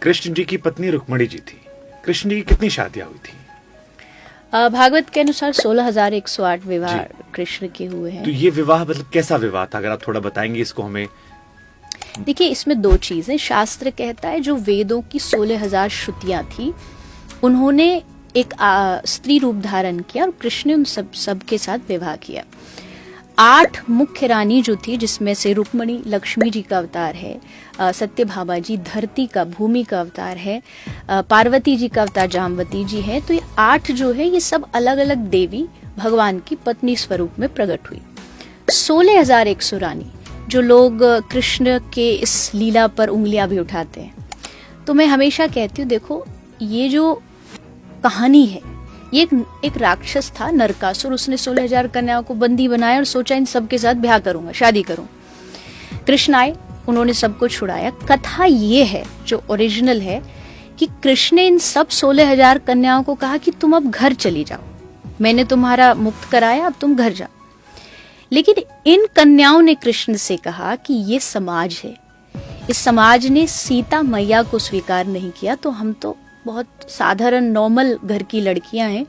कृष्ण जी की पत्नी रुक्मणी जी थी। कृष्ण जी की कितनी शादियां हुई थी? भागवत के अनुसार 16,108 विवाह कृष्ण के हुए हैं। तो ये विवाह मतलब कैसा विवाह था, अगर आप थोड़ा बताएंगे इसको हमें। देखिए, इसमें दो चीजें। शास्त्र कहता है जो वेदों की 16,000 श्रुतियां थी, उन्होंने एक स्त्री रूप धारण किया और कृष्ण ने उन सब के साथ विवाह किया। 8 मुख्य रानी जो थी, जिसमें से रुक्मणी लक्ष्मी जी का अवतार है, सत्यभामा जी धरती का भूमि का अवतार है, पार्वती जी का अवतार जामवती जी है। तो ये 8 जो है ये सब अलग अलग देवी भगवान की पत्नी स्वरूप में प्रकट हुई। 16,100 रानी, जो लोग कृष्ण के इस लीला पर उंगलियां भी उठाते हैं, तो मैं हमेशा कहती हूँ, देखो ये जो कहानी है, ये एक राक्षस था नरकासुर। उसने 16,000 कन्याओं को बंदी बनाया और सोचा इन सब के साथ ब्याह करूंगा, शादी करूं। कृष्ण आए, उन्होंने सबको छुड़ाया। कथा ये है जो ओरिजिनल है कि कृष्ण ने इन सब 16,000 कन्याओं को कहा कि तुम अब घर चली जाओ, मैंने तुम्हारा मुक्त कराया, अब तुम घर जाओ। लेकिन इन कन्याओं ने कृष्ण से कहा कि ये समाज है, इस समाज ने सीता मैया को स्वीकार नहीं किया, तो हम तो बहुत साधारण नॉर्मल घर की लड़कियां हैं,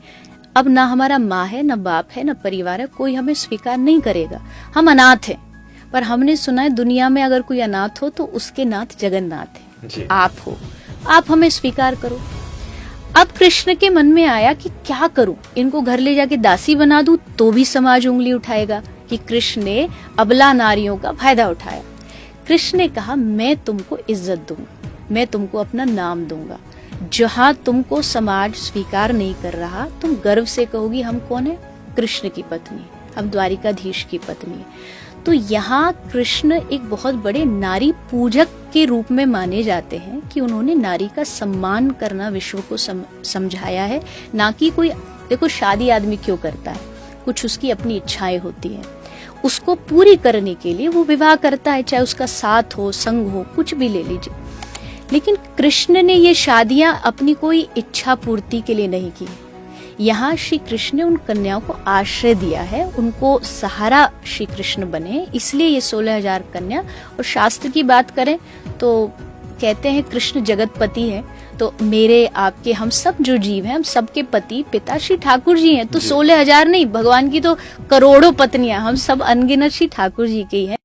अब ना हमारा माँ है, ना बाप है, ना परिवार है, कोई हमें स्वीकार नहीं करेगा, हम अनाथ हैं। पर हमने सुना है दुनिया में अगर कोई अनाथ हो तो उसके नाथ जगन्नाथ है, आप हो, आप हमें स्वीकार करो। अब कृष्ण के मन में आया कि क्या करूं, इनको घर ले जाके दासी बना दूं तो भी समाज उंगली उठाएगा कि कृष्ण ने अबला नारियों का फायदा उठाया। कृष्ण ने कहा, मैं तुमको इज्जत दूंगा, मैं तुमको अपना नाम दूंगा, जहां तुमको समाज स्वीकार नहीं कर रहा, तुम गर्व से कहोगी हम कौन है, कृष्ण की पत्नी, हम द्वारिकाधीश की पत्नी। तो यहाँ कृष्ण एक बहुत बड़े नारी पूजक के रूप में माने जाते हैं कि उन्होंने नारी का सम्मान करना विश्व को समझाया है, ना कि कोई, देखो शादी आदमी क्यों करता है, कुछ उसकी अपनी इच्छाएं होती है, उसको पूरी करने के लिए वो विवाह करता है, चाहे उसका साथ हो, संग हो, कुछ भी ले लीजिए। लेकिन कृष्ण ने ये शादियां अपनी कोई इच्छा पूर्ति के लिए नहीं की। यहाँ श्री कृष्ण ने उन कन्याओं को आश्रय दिया है, उनको सहारा श्री कृष्ण बने, इसलिए ये 16,000 कन्या। और शास्त्र की बात करें तो कहते हैं कृष्ण जगतपति है, तो मेरे आपके हम सब जो जीव हैं, हम सबके पति पिता श्री ठाकुर जी हैं। तो 16,000 नहीं, भगवान की तो करोड़ों पत्नियां, हम सब अनगिनत श्री ठाकुर जी के ही हैं।